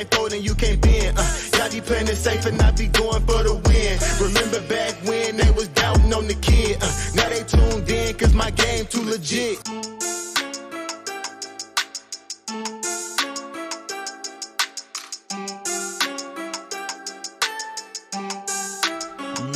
can't fold and you can't bend. Y'all be playing it safe and I be going for the win. Remember back when they was doubting on the kid. Now they tuned in cause my game too legit.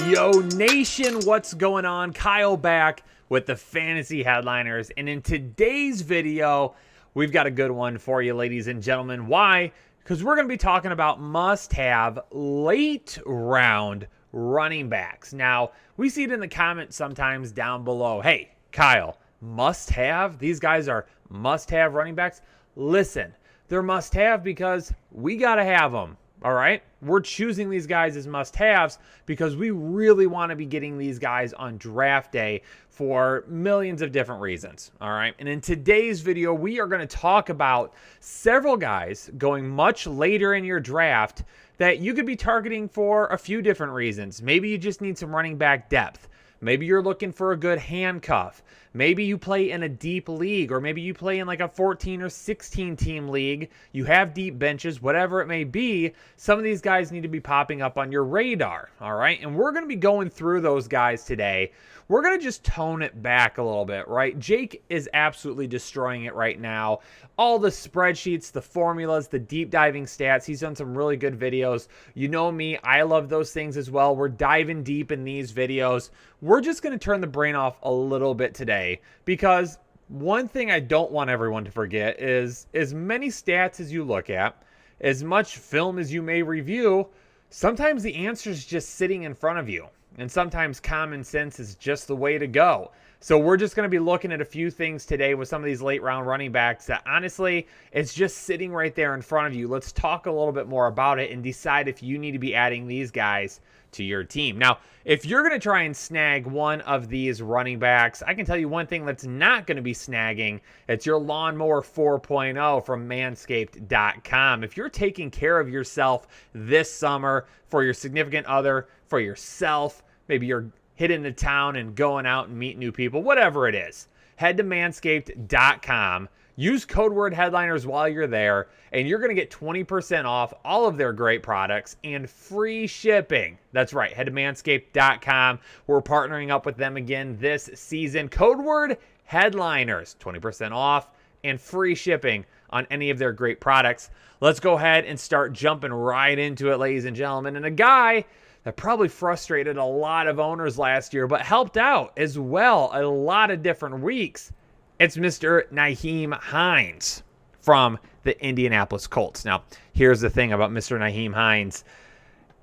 Yo Nation, what's going on? Kyle back with the Fantasy Headliners, and in today's video, we've got a good one for you, ladies and gentlemen. Why? Because we're going to be talking about must-have late round running backs. Now, we see it in the comments sometimes down below. Hey, Kyle, must-have? These guys are must-have running backs? Listen, they're must-have because we got to have them. All right, we're choosing these guys as must-haves because we really want to be getting these guys on draft day for millions of different reasons. All right, and in today's video, we are going to talk about several guys going much later in your draft that you could be targeting for a few different reasons. Maybe you just need some running back depth. Maybe you're looking for a good handcuff. Maybe you play in a deep league, or maybe you play in like a 14 or 16 team league. You have deep benches, whatever it may be. Some of these guys need to be popping up on your radar. All right. And we're going to be going through those guys today. We're going to just tone it back a little bit, right? Jake is absolutely destroying it right now. All the spreadsheets, the formulas, the deep diving stats. He's done some really good videos. You know me, I love those things as well. We're diving deep in these videos. We're just going to turn the brain off a little bit today because one thing I don't want everyone to forget is as many stats as you look at, as much film as you may review, sometimes the answer is just sitting in front of you. And sometimes common sense is just the way to go. So we're just going to be looking at a few things today with some of these late round running backs that honestly, it's just sitting right there in front of you. Let's talk a little bit more about it and decide if you need to be adding these guys to your team. Now, if you're going to try and snag one of these running backs, I can tell you one thing that's not going to be snagging. It's your Lawnmower 4.0 from Manscaped.com. If you're taking care of yourself this summer for your significant other, for yourself, maybe you're hitting the town and going out and meet new people, whatever it is, head to Manscaped.com. Use code word headliners while you're there, and you're going to get 20% off all of their great products and free shipping. That's right. Head to Manscaped.com. We're partnering up with them again this season. Code word headliners, 20% off and free shipping on any of their great products. Let's go ahead and start jumping right into it, ladies and gentlemen. And a guy that probably frustrated a lot of owners last year, but helped out as well a lot of different weeks. It's Mr. Nyheim Hines from the Indianapolis Colts. Now, here's the thing about Mr. Nyheim Hines.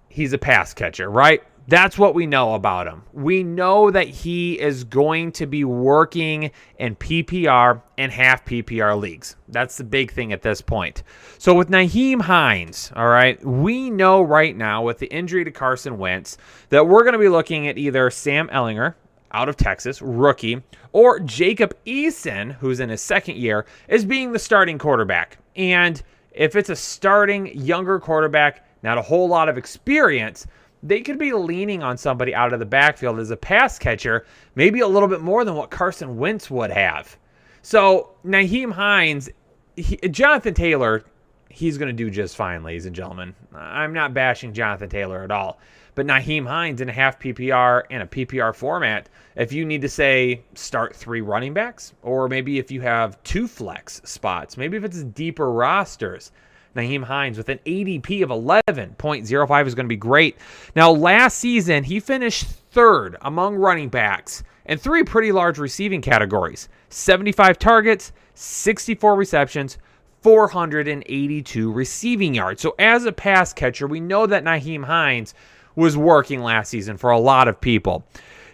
He's a pass catcher, right? That's what we know about him. We know that he is going to be working in PPR and half PPR leagues. That's the big thing at this point. So with Nyheim Hines, all right, we know right now with the injury to Carson Wentz that we're going to be looking at either Sam Ehlinger out of Texas, rookie, or Jacob Eason, who's in his second year, is being the starting quarterback. And if it's a starting younger quarterback, not a whole lot of experience, they could be leaning on somebody out of the backfield as a pass catcher, maybe a little bit more than what Carson Wentz would have. So Nyheim Hines, Jonathan Taylor, he's going to do just fine, ladies and gentlemen. I'm not bashing Jonathan Taylor at all. But Nyheim Hines in a half PPR and a PPR format, if you need to say start 3 running backs, or maybe if you have 2 flex spots, maybe if it's deeper rosters, Nyheim Hines with an ADP of 11.05 is going to be great. Now, last season, he finished 3rd among running backs in 3 pretty large receiving categories. 75 targets, 64 receptions, 482 receiving yards. So as a pass catcher, we know that Nyheim Hines was working last season for a lot of people.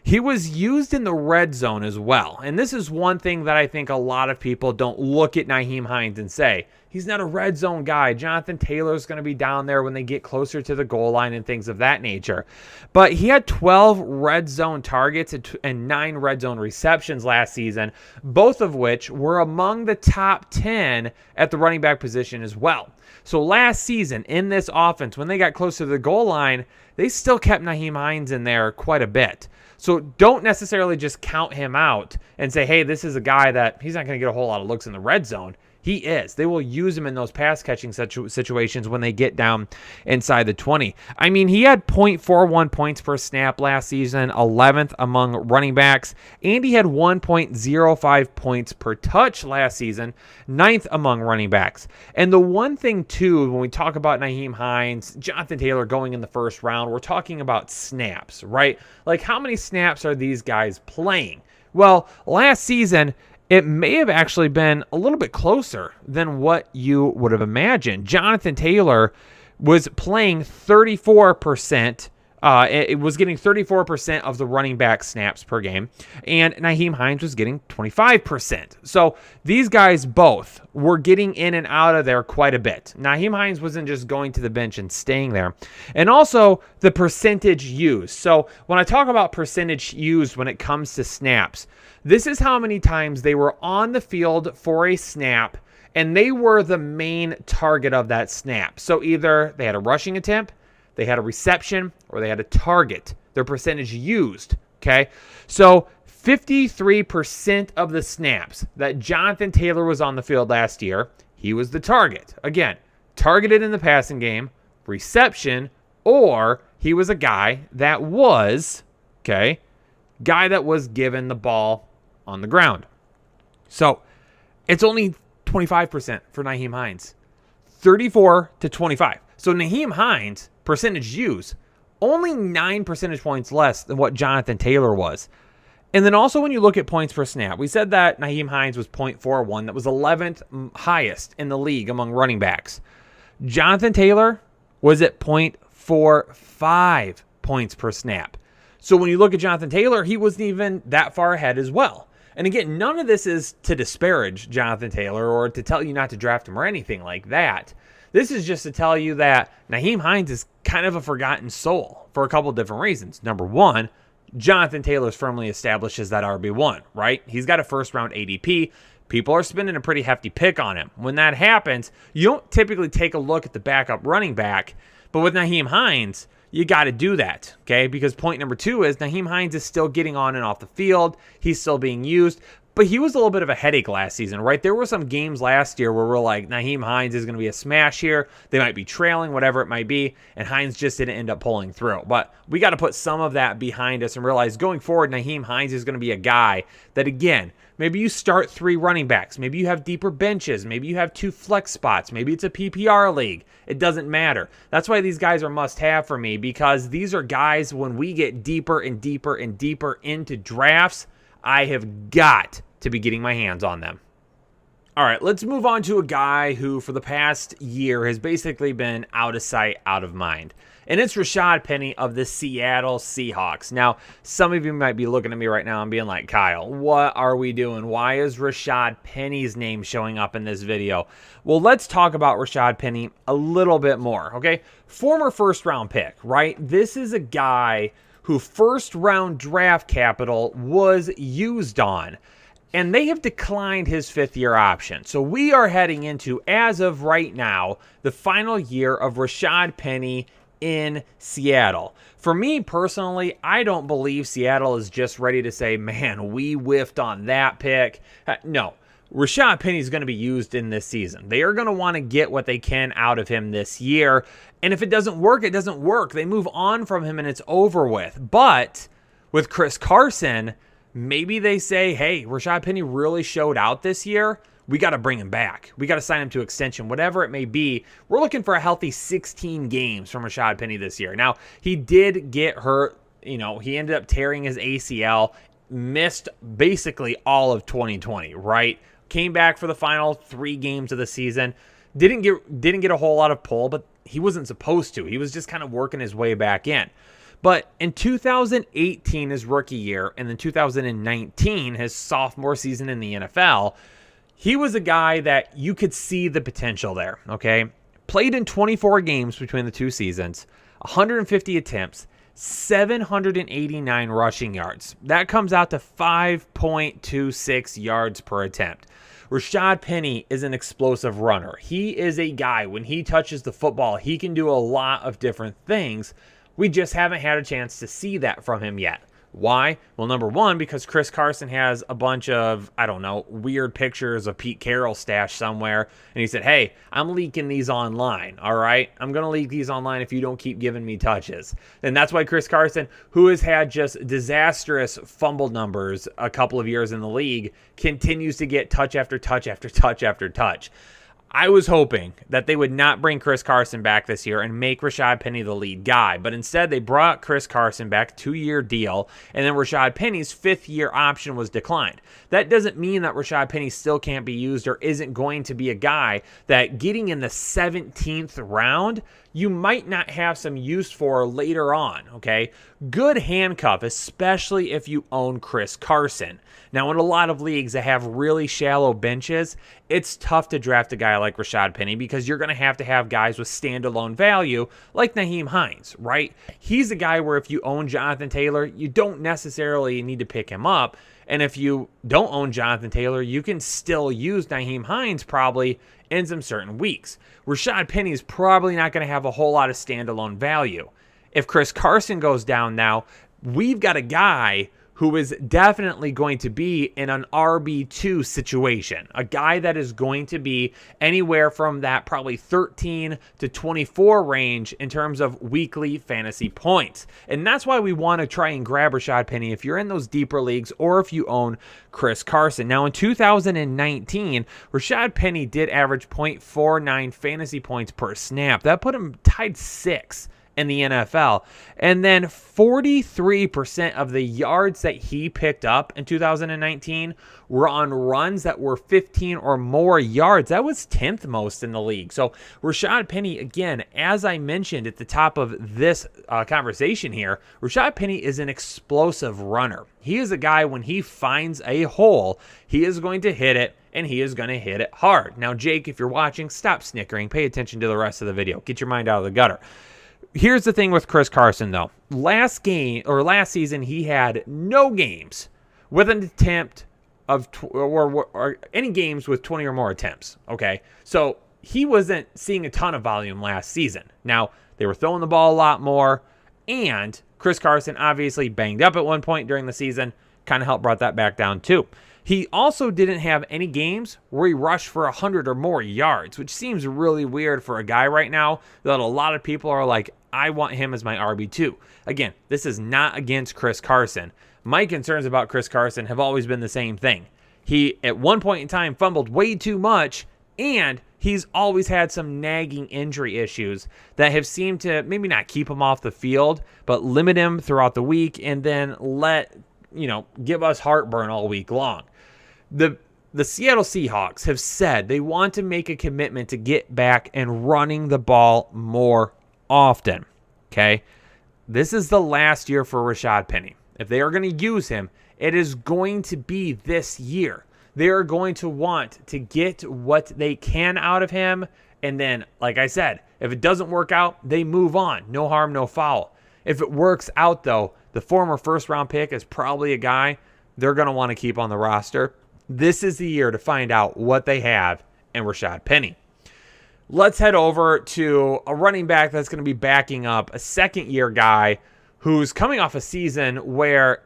He was used in the red zone as well. And this is one thing that I think a lot of people don't look at Nyheim Hines and say, he's not a red zone guy. Jonathan Taylor's going to be down there when they get closer to the goal line and things of that nature. But he had 12 red zone targets and 9 red zone receptions last season, both of which were among the top 10 at the running back position as well. So last season in this offense, when they got closer to the goal line, they still kept Nyheim Hines in there quite a bit. So don't necessarily just count him out and say, hey, this is a guy that he's not going to get a whole lot of looks in the red zone. He is. They will use him in those pass catching situations when they get down inside the 20. I mean, he had 0.41 points per snap last season, 11th among running backs, and he had 1.05 points per touch last season, 9th among running backs. And the one thing, too, when we talk about Nyheim Hines, Jonathan Taylor going in the first round, we're talking about snaps, right? Like, how many snaps are these guys playing? Well, last season, it may have actually been a little bit closer than what you would have imagined. Jonathan Taylor was playing 34%. It was getting 34% of the running back snaps per game, and Nyheim Hines was getting 25%. So these guys both were getting in and out of there quite a bit. Nyheim Hines wasn't just going to the bench and staying there. And also the percentage used. So when I talk about percentage used when it comes to snaps, this is how many times they were on the field for a snap, and they were the main target of that snap. So either they had a rushing attempt, they had a reception, or they had a target. Their percentage used, okay? So 53% of the snaps that Jonathan Taylor was on the field last year, he was the target. Again, targeted in the passing game, reception, or he was a guy that was, given the ball on the ground. So it's only 25% for Nyheim Hines. 34 to 25. So Nyheim Hines, percentage use, only 9 percentage points less than what Jonathan Taylor was. And then also when you look at points per snap, we said that Nyheim Hines was 0.41. That was 11th highest in the league among running backs. Jonathan Taylor was at 0.45 points per snap. So when you look at Jonathan Taylor, he wasn't even that far ahead as well. And again, none of this is to disparage Jonathan Taylor or to tell you not to draft him or anything like that. This is just to tell you that Nyheim Hines is kind of a forgotten soul for a couple different reasons. Number one, Jonathan Taylor's firmly established as that RB1, right? He's got a first-round ADP. People are spending a pretty hefty pick on him. When that happens, you don't typically take a look at the backup running back. But with Nyheim Hines, you got to do that, okay? Because point number two is Nyheim Hines is still getting on and off the field. He's still being used. But he was a little bit of a headache last season, right? There were some games last year where we're like, Nyheim Hines is going to be a smash here. They might be trailing, whatever it might be, and Hines just didn't end up pulling through. But we got to put some of that behind us and realize going forward, Nyheim Hines is going to be a guy that, again, maybe you start 3 running backs. Maybe you have deeper benches. Maybe you have 2 flex spots. Maybe it's a PPR league. It doesn't matter. That's why these guys are must-have for me, because these are guys, when we get deeper and deeper and deeper into drafts, I have got to be getting my hands on them. All right, let's move on to a guy who for the past year has basically been out of sight, out of mind. And it's Rashad Penny of the Seattle Seahawks. Now, some of you might be looking at me right now and being like, Kyle, what are we doing? Why is Rashad Penny's name showing up in this video? Well, let's talk about Rashad Penny a little bit more, okay? Former first-round pick, right? This is a guy who first-round draft capital was used on. And they have declined his 5th-year option. So we are heading into, as of right now, the final year of Rashad Penny in Seattle. For me personally, I don't believe Seattle is just ready to say, man, we whiffed on that pick. No, Rashad Penny is going to be used in this season. They are going to want to get what they can out of him this year. And if it doesn't work, it doesn't work. They move on from him and it's over with. But with Chris Carson, maybe they say, hey, Rashad Penny really showed out this year. We got to bring him back. We got to sign him to extension, whatever it may be. We're looking for a healthy 16 games from Rashad Penny this year. Now, he did get hurt. You know, he ended up tearing his ACL, missed basically all of 2020, right? Came back for the final 3 games of the season. Didn't get a whole lot of pull, but he wasn't supposed to. He was just kind of working his way back in. But in 2018, his rookie year, and then 2019, his sophomore season in the NFL, he was a guy that you could see the potential there, okay? Played in 24 games between the 2 seasons, 150 attempts, 789 rushing yards. That comes out to 5.26 yards per attempt. Rashad Penny is an explosive runner. He is a guy, when he touches the football, he can do a lot of different things. We just haven't had a chance to see that from him yet. Why? Well, number one, because Chris Carson has a bunch of, I don't know, weird pictures of Pete Carroll stashed somewhere. And he said, hey, I'm leaking these online, all right? I'm going to leak these online if you don't keep giving me touches. And that's why Chris Carson, who has had just disastrous fumble numbers a couple of years in the league, continues to get touch after touch after touch after touch. I was hoping that they would not bring Chris Carson back this year and make Rashad Penny the lead guy, but instead they brought Chris Carson back, 2-year deal, and then Rashad Penny's 5th-year option was declined. That doesn't mean that Rashad Penny still can't be used or isn't going to be a guy that getting in the 17th round, you might not have some use for later on, okay? Good handcuff, especially if you own Chris Carson. Now, in a lot of leagues that have really shallow benches, it's tough to draft a guy like Rashad Penny because you're going to have guys with standalone value like Nyheim Hines, right? He's a guy where if you own Jonathan Taylor, you don't necessarily need to pick him up. And if you don't own Jonathan Taylor, you can still use Nyheim Hines probably in some certain weeks. Rashad Penny is probably not going to have a whole lot of standalone value. If Chris Carson goes down now, we've got a guy who is definitely going to be in an RB2 situation, a guy that is going to be anywhere from that probably 13 to 24 range in terms of weekly fantasy points. And that's why we want to try and grab Rashad Penny if you're in those deeper leagues or if you own Chris Carson. Now in 2019, Rashad Penny did average 0.49 fantasy points per snap. That put him tied 6th in the NFL. And then 43% of the yards that he picked up in 2019 were on runs that were 15 or more yards. That was 10th most in the league. So Rashad Penny, again, as I mentioned at the top of this conversation here, Rashad Penny is an explosive runner. He is a guy, when he finds a hole, he is going to hit it, and he is going to hit it hard. Now, Jake, if you're watching, stop snickering. Pay attention to the rest of the video. Get your mind out of the gutter. Here's the thing with Chris Carson, though. Last season, he had no games with an attempt of or any games with 20 or more attempts. Okay, so he wasn't seeing a ton of volume last season. Now they were throwing the ball a lot more, and Chris Carson obviously banged up at one point during the season. Kind of helped brought that back down too. He also didn't have any games where he rushed for 100 or more yards, which seems really weird for a guy right now that a lot of people are like, I want him as my RB2. Again, this is not against Chris Carson. My concerns about Chris Carson have always been the same thing. He, at one point in time, fumbled way too much, and he's always had some nagging injury issues that have seemed to maybe not keep him off the field, but limit him throughout the week and then give us heartburn all week long. The Seattle Seahawks have said they want to make a commitment to get back and running the ball more often. Okay? This is the last year for Rashad Penny. If they are going to use him, it is going to be this year. They are going to want to get what they can out of him. And then, like I said, if it doesn't work out, they move on. No harm, no foul. If it works out, though, the former first-round pick is probably a guy they're going to want to keep on the roster. This is the year to find out what they have in Rashad Penny. Let's head over to a running back that's going to be backing up a second-year guy who's coming off a season where,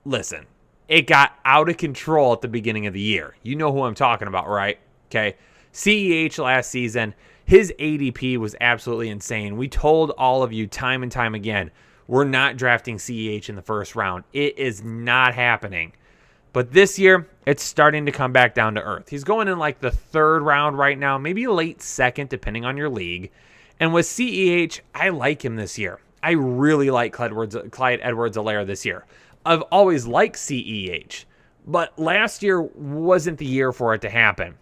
listen, it got out of control at the beginning of the year. You know who I'm talking about, right? Okay. CEH last season, his ADP was absolutely insane. We told all of you time and time again, we're not drafting CEH in the first round. It is not happening. But this year, it's starting to come back down to earth. He's going in like the 3rd round right now, maybe late 2nd, depending on your league. And with CEH, I like him this year. I really like Clyde Edwards-Helaire this year. I've always liked CEH, but last year wasn't the year for it to happen.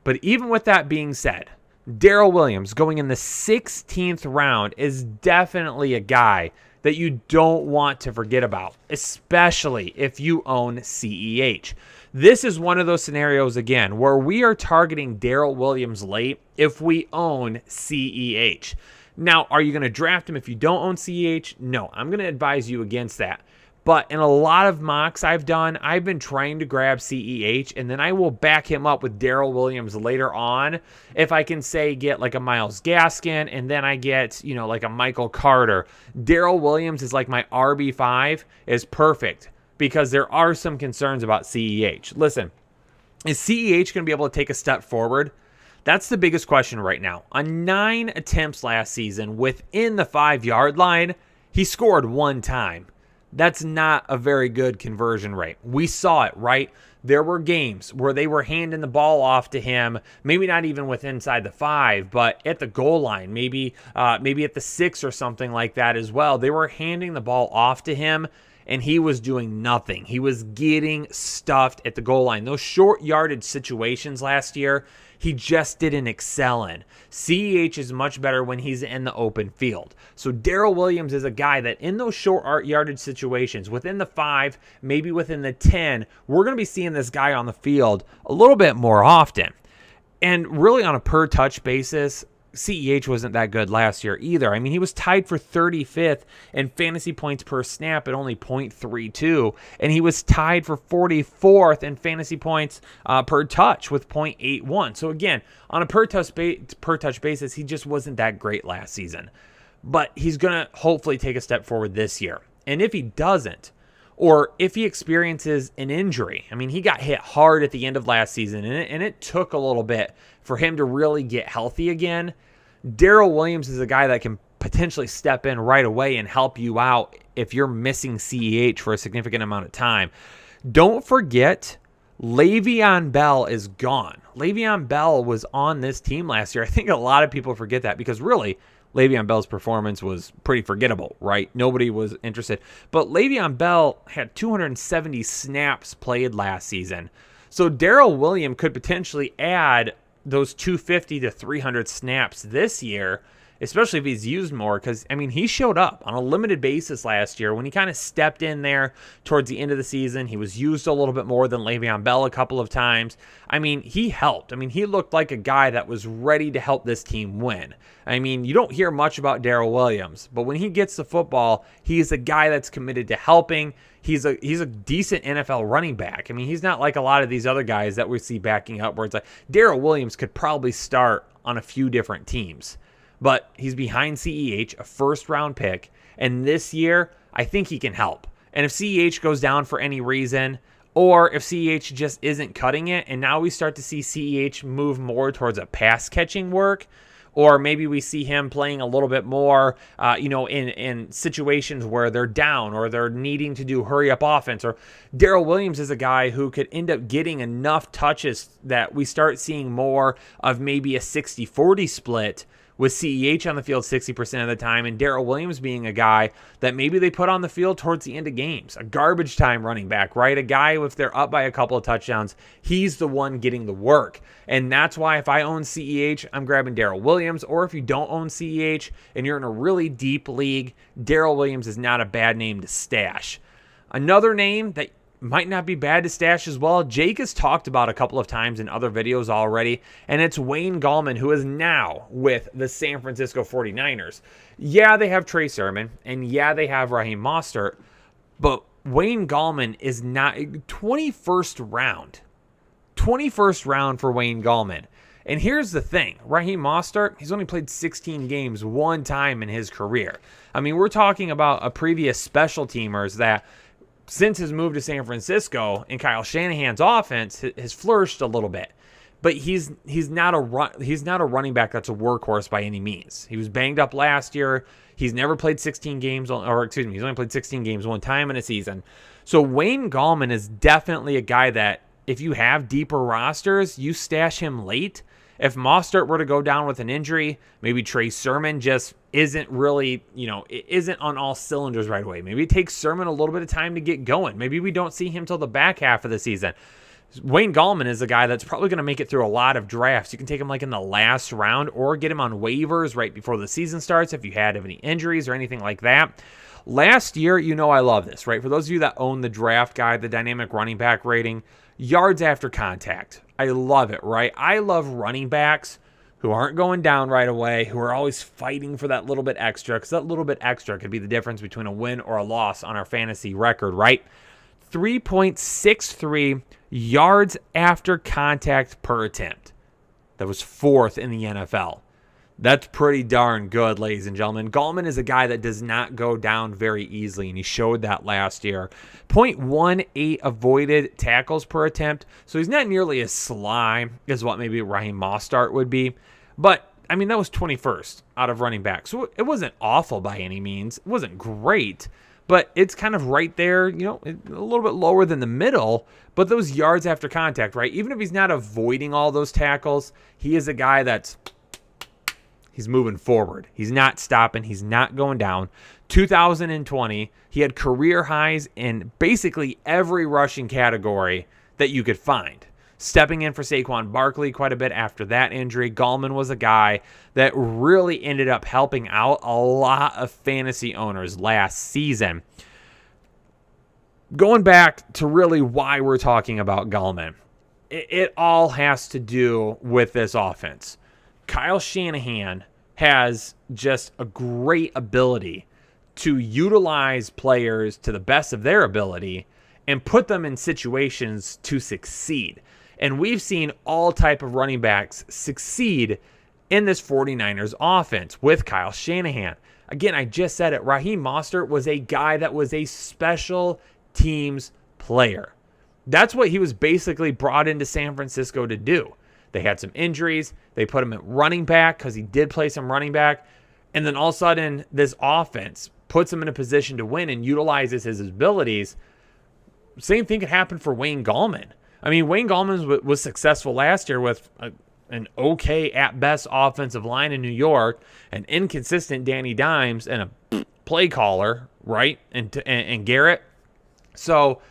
But even with that being said, Darrell Williams going in the 16th round is definitely a guy that you don't want to forget about, especially if you own CEH. This is one of those scenarios, again, where we are targeting Darrell Williams late if we own CEH. Now, are you going to draft him if you don't own CEH? No, I'm going to advise you against that. But in a lot of mocks I've done, I've been trying to grab CEH, and then I will back him up with Darrel Williams later on. If I can say get like a Myles Gaskin, and then I get, like a Michael Carter. Darrel Williams is like my RB5, is perfect because there are some concerns about CEH. Listen, is CEH going to be able to take a step forward? That's the biggest question right now. On 9 attempts last season within the 5-yard line, he scored 1 time. That's not a very good conversion rate. We saw it, right? There were games where they were handing the ball off to him, maybe not even with inside the 5, but at the goal line, maybe at the 6 or something like that as well. They were handing the ball off to him, and he was doing nothing. He was getting stuffed at the goal line. Those short yardage situations last year, he just didn't excel in. CEH is much better when he's in the open field. So Darrel Williams is a guy that in those short yardage situations, within the 5, maybe within the 10, we're going to be seeing this guy on the field a little bit more often. And really on a per touch basis, CEH wasn't that good last year either. I mean, he was tied for 35th in fantasy points per snap at only 0.32, and he was tied for 44th in fantasy points per touch with 0.81. So again, on a per touch basis, he just wasn't that great last season. But he's going to hopefully take a step forward this year. And if he doesn't, or if he experiences an injury, I mean, he got hit hard at the end of last season, and it took a little bit for him to really get healthy again. Darrel Williams is a guy that can potentially step in right away and help you out if you're missing CEH for a significant amount of time. Don't forget, Le'Veon Bell is gone. Le'Veon Bell was on this team last year. I think a lot of people forget that because really, Le'Veon Bell's performance was pretty forgettable, right? Nobody was interested. But Le'Veon Bell had 270 snaps played last season. So Darrel Williams could potentially add those 250 to 300 snaps this year, especially if he's used more, because, I mean, he showed up on a limited basis last year when he kind of stepped in there towards the end of the season. He was used a little bit more than Le'Veon Bell a couple of times. I mean, he helped. I mean, he looked like a guy that was ready to help this team win. I mean, you don't hear much about Darrel Williams, but when he gets the football, he's a guy that's committed to helping. He's a decent NFL running back. I mean, he's not like a lot of these other guys that we see backing up where it's like Darrel Williams could probably start on a few different teams. But he's behind CEH, a first-round pick, and this year, I think he can help. And if CEH goes down for any reason, or if CEH just isn't cutting it, and now we start to see CEH move more towards a pass-catching work, or maybe we see him playing a little bit more, in situations where they're down or they're needing to do hurry-up offense. Or Darrel Williams is a guy who could end up getting enough touches that we start seeing more of maybe a 60-40 split with CEH on the field 60% of the time and Darrel Williams being a guy that maybe they put on the field towards the end of games. A garbage time running back, right? A guy, if they're up by a couple of touchdowns, he's the one getting the work. And that's why if I own CEH, I'm grabbing Darrel Williams. Or if you don't own CEH and you're in a really deep league, Darrel Williams is not a bad name to stash. Another name that might not be bad to stash as well, Jake has talked about a couple of times in other videos already, and it's Wayne Gallman, who is now with the San Francisco 49ers. Yeah, they have Trey Sermon, and yeah, they have Raheem Mostert, but Wayne Gallman is not 21st round. 21st round for Wayne Gallman. And here's the thing, Raheem Mostert, he's only played 16 games one time in his career. I mean, we're talking about a previous special teamers that since his move to San Francisco and Kyle Shanahan's offense has flourished a little bit, but he's not a running back that's a workhorse by any means. He was banged up last year. He's never played 16 games, he's only played 16 games one time in a season. So Wayne Gallman is definitely a guy that if you have deeper rosters, you stash him late. If Mostert were to go down with an injury, maybe Trey Sermon just isn't really, isn't on all cylinders right away. Maybe it takes Sermon a little bit of time to get going. Maybe we don't see him till the back half of the season. Wayne Gallman is a guy that's probably going to make it through a lot of drafts. You can take him like in the last round or get him on waivers right before the season starts if you had any injuries or anything like that. Last year, I love this, right? For those of you that own the draft guide, the dynamic running back rating, yards after contact. I love it, right? I love running backs who aren't going down right away, who are always fighting for that little bit extra, because that little bit extra could be the difference between a win or a loss on our fantasy record, right? 3.63 yards after contact per attempt. That was 4th in the NFL. That's pretty darn good, ladies and gentlemen. Gallman is a guy that does not go down very easily, and he showed that last year. 0.18 avoided tackles per attempt, so he's not nearly as sly as what maybe Raheem Mostert would be. But, I mean, that was 21st out of running back, so it wasn't awful by any means. It wasn't great, but it's kind of right there, you know, a little bit lower than the middle. But those yards after contact, right, even if he's not avoiding all those tackles, he is a guy that's... he's moving forward. He's not stopping. He's not going down. 2020, he had career highs in basically every rushing category that you could find. Stepping in for Saquon Barkley quite a bit after that injury. Gallman was a guy that really ended up helping out a lot of fantasy owners last season. Going back to really why we're talking about Gallman, it all has to do with this offense. Kyle Shanahan has just a great ability to utilize players to the best of their ability and put them in situations to succeed. And we've seen all type of running backs succeed in this 49ers offense with Kyle Shanahan. Again, I just said it. Raheem Mostert was a guy that was a special teams player. That's what he was basically brought into San Francisco to do. They had some injuries. They put him at running back because he did play some running back. And then all of a sudden, this offense puts him in a position to win and utilizes his abilities. Same thing could happen for Wayne Gallman. I mean, Wayne Gallman was successful last year with an okay, at best, offensive line in New York, an inconsistent Danny Dimes, and a play caller, right? And Garrett. So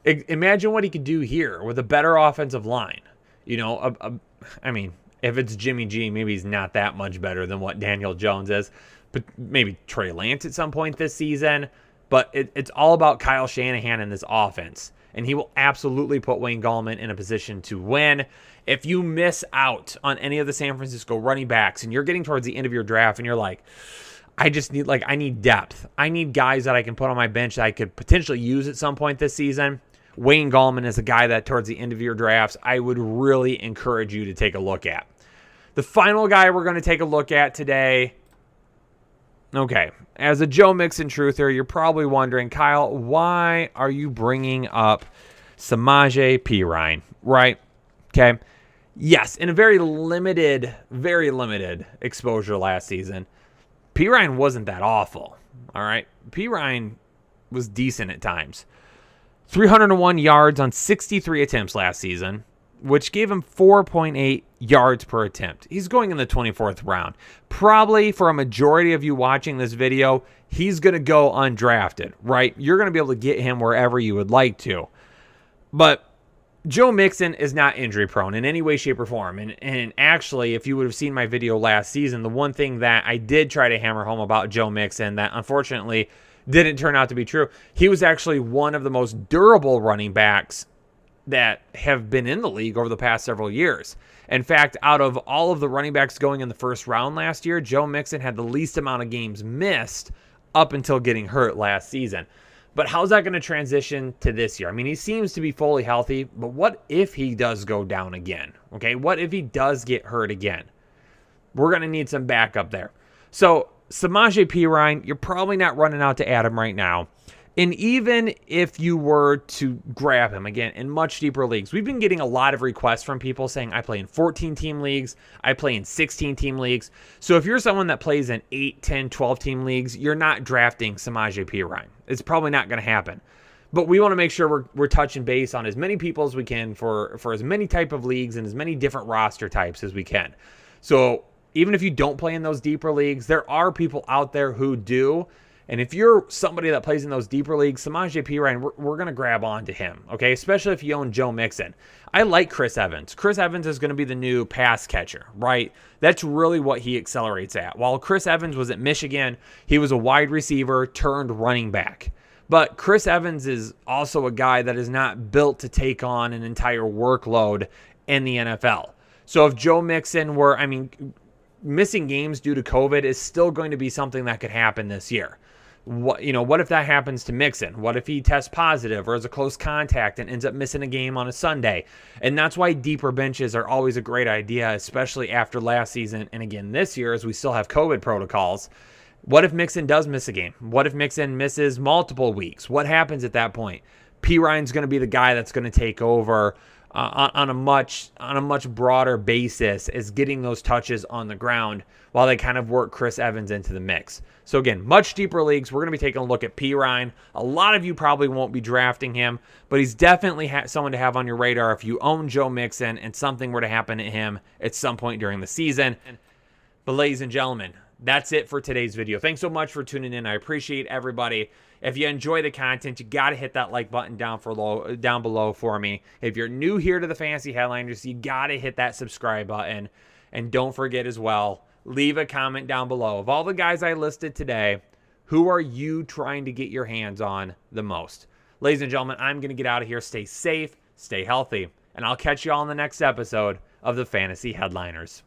imagine what he could do here with a better offensive line. You know, I mean, if it's Jimmy G, maybe he's not that much better than what Daniel Jones is, but maybe Trey Lance at some point this season. But it's all about Kyle Shanahan and this offense, and he will absolutely put Wayne Gallman in a position to win. If you miss out on any of the San Francisco running backs and you're getting towards the end of your draft and you're like, I need depth. I need guys that I can put on my bench that I could potentially use at some point this season. Wayne Gallman is a guy that towards the end of your drafts, I would really encourage you to take a look at. The final guy we're going to take a look at today. Okay, as a Joe Mixon truther, you're probably wondering, Kyle, why are you bringing up Samaje Perine, right? Okay. Yes, in a very limited exposure last season, Perine wasn't that awful, all right? Perine was decent at times. 301 yards on 63 attempts last season, which gave him 4.8 yards per attempt. He's going in the 24th round. Probably for a majority of you watching this video, he's going to go undrafted, right? You're going to be able to get him wherever you would like to. But Joe Mixon is not injury prone in any way, shape, or form. And actually, if you would have seen my video last season, the one thing that I did try to hammer home about Joe Mixon that unfortunately didn't turn out to be true, he was actually one of the most durable running backs that have been in the league over the past several years. In fact, out of all of the running backs going in the first round last year, Joe Mixon had the least amount of games missed up until getting hurt last season. But how's that going to transition to this year? I mean, he seems to be fully healthy, but what if he does go down again? Okay, what if he does get hurt again? We're going to need some backup there. So, Samaje Perine, you're probably not running out to add him right now. And even if you were to grab him, again, in much deeper leagues, we've been getting a lot of requests from people saying, I play in 14-team leagues, I play in 16-team leagues. So if you're someone that plays in 8, 10, 12-team leagues, you're not drafting Samaje Perine. It's probably not going to happen. But we want to make sure we're touching base on as many people as we can for as many type of leagues and as many different roster types as we can. So even if you don't play in those deeper leagues, there are people out there who do. And if you're somebody that plays in those deeper leagues, Samaje Perine, we're going to grab onto him, okay? Especially if you own Joe Mixon. I like Chris Evans. Chris Evans is going to be the new pass catcher, right? That's really what he accelerates at. While Chris Evans was at Michigan, he was a wide receiver turned running back. But Chris Evans is also a guy that is not built to take on an entire workload in the NFL. So if Joe Mixon were, missing games due to COVID is still going to be something that could happen this year. What if that happens to Mixon? What if he tests positive or is a close contact and ends up missing a game on a Sunday? And that's why deeper benches are always a great idea, especially after last season and again this year as we still have COVID protocols. What if Mixon does miss a game? What if Mixon misses multiple weeks? What happens at that point? Perine's going to be the guy that's going to take over on a much broader basis, is getting those touches on the ground while they kind of work Chris Evans into the mix. So again, much deeper leagues, we're going to be taking a look at Perine. A lot of you probably won't be drafting him, but he's definitely someone to have on your radar if you own Joe Mixon and something were to happen to him at some point during the season. But ladies and gentlemen, that's it for today's video. Thanks so much for tuning in. I appreciate everybody. If you enjoy the content, you got to hit that like button down below for me. If you're new here to the Fantasy Headliners, you got to hit that subscribe button. And don't forget as well, leave a comment down below. Of all the guys I listed today, who are you trying to get your hands on the most? Ladies and gentlemen, I'm going to get out of here. Stay safe, stay healthy, and I'll catch you all in the next episode of the Fantasy Headliners.